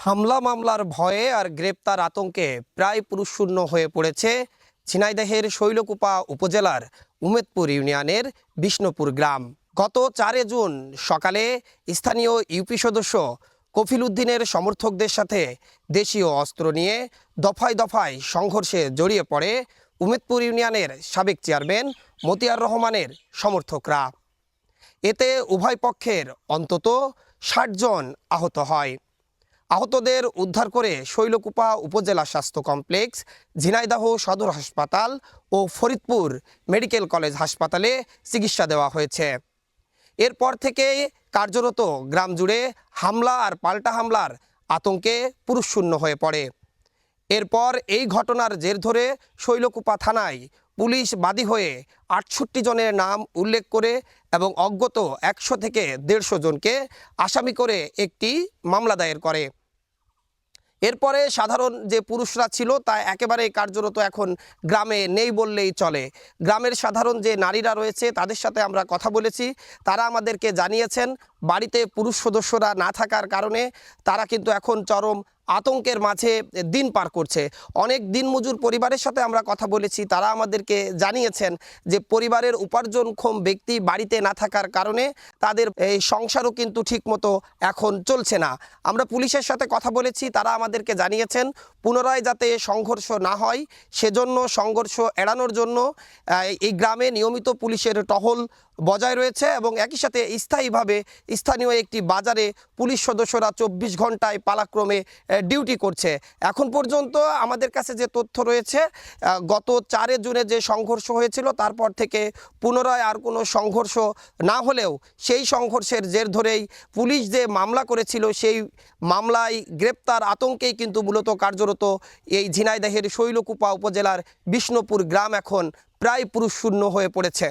হামলা মামলার ভয়ে আর গ্রেপ্তার আতঙ্কে প্রায় পুরুষশূন্য হয়ে পড়েছে ঝিনাইদহের শৈলকুপা উপজেলার উমেদপুর ইউনিয়নের বিষ্ণুপুর গ্রাম। গত 4 জুন সকালে স্থানীয় ইউপি সদস্য কফিল উদ্দিনের সমর্থকদের সাথে দেশীয় অস্ত্র নিয়ে দফায় দফায় সংঘর্ষে জড়িয়ে পড়ে উমেদপুর ইউনিয়নের সাবেক চেয়ারম্যান মতিয়ার রহমানের সমর্থকরা। এতে উভয় পক্ষের অন্তত 60 জন আহত হয়। আহতদের উদ্ধার করে শৈলকুপা উপজেলা স্বাস্থ্য কমপ্লেক্স, ঝিনাইদহ সদর হাসপাতাল ও ফরিদপুর মেডিকেল কলেজ হাসপাতালে চিকিৎসা দেওয়া হয়েছে। এরপর থেকে কার্যরত গ্রাম জুড়ে হামলা আর পাল্টা হামলার আতঙ্কে পুরুষশূন্য হয়ে পড়ে। এরপর এই ঘটনার জের ধরে শৈলকুপা থানায় পুলিশ বাদী হয়ে 68 জনের নাম উল্লেখ করে এবং অজ্ঞত 100 থেকে 150 জনকে আসামি করে একটি মামলা দায়ের করে। এরপরে সাধারণ যে পুরুষরা ছিল তা একেবারে কার্যরত এখন গ্রামে নেই বললেই চলে। গ্রামের সাধারণ যে নারীরা রয়েছে তাদের সাথে আমরা কথা বলেছি। তারা আমাদেরকে জানিয়েছেন বাড়িতে পুরুষ সদস্যরা না থাকার কারণে তারা কিন্তু এখন চরম আতঙ্কের মাঝে দিন পার করছে। অনেক দিনমজুর পরিবারের সাথে আমরা কথা বলেছি, তারা আমাদেরকে জানিয়েছেন যে পরিবারের উপার্জনক্ষম ব্যক্তি বাড়িতে না থাকার কারণে তাদের এই সংসারও কিন্তু ঠিকমতো এখন চলছে না। আমরা পুলিশের সাথে কথা বলেছি, তারা আমাদেরকে জানিয়েছেন পুনরায় যাতে সংঘর্ষ না হয় সেজন্য, সংঘর্ষ এড়ানোর জন্য এই গ্রামে নিয়মিত পুলিশের টহল বজায় রয়েছে এবং একই সাথে স্থায়ীভাবে স্থানীয় একটি বাজারে পুলিশ সদস্যরা 24 ঘন্টায় পালাক্রমে ডিউটি করছে। এখন পর্যন্ত আমাদের কাছে যে তথ্য রয়েছে, গত 4 জুনে যে সংঘর্ষ হয়েছিল তারপর থেকে পুনরায় আর কোনো সংঘর্ষ না হলেও সেই সংঘর্ষের জের ধরেই পুলিশ যে মামলা করেছিল সেই মামলায় গ্রেপ্তার আতঙ্কেই কিন্তু মূলত কার্যরত এই ঝিনাইদহের শৈলকুপা উপজেলার বিষ্ণুপুর গ্রাম এখন প্রায় পুরুষশূন্য হয়ে পড়েছে।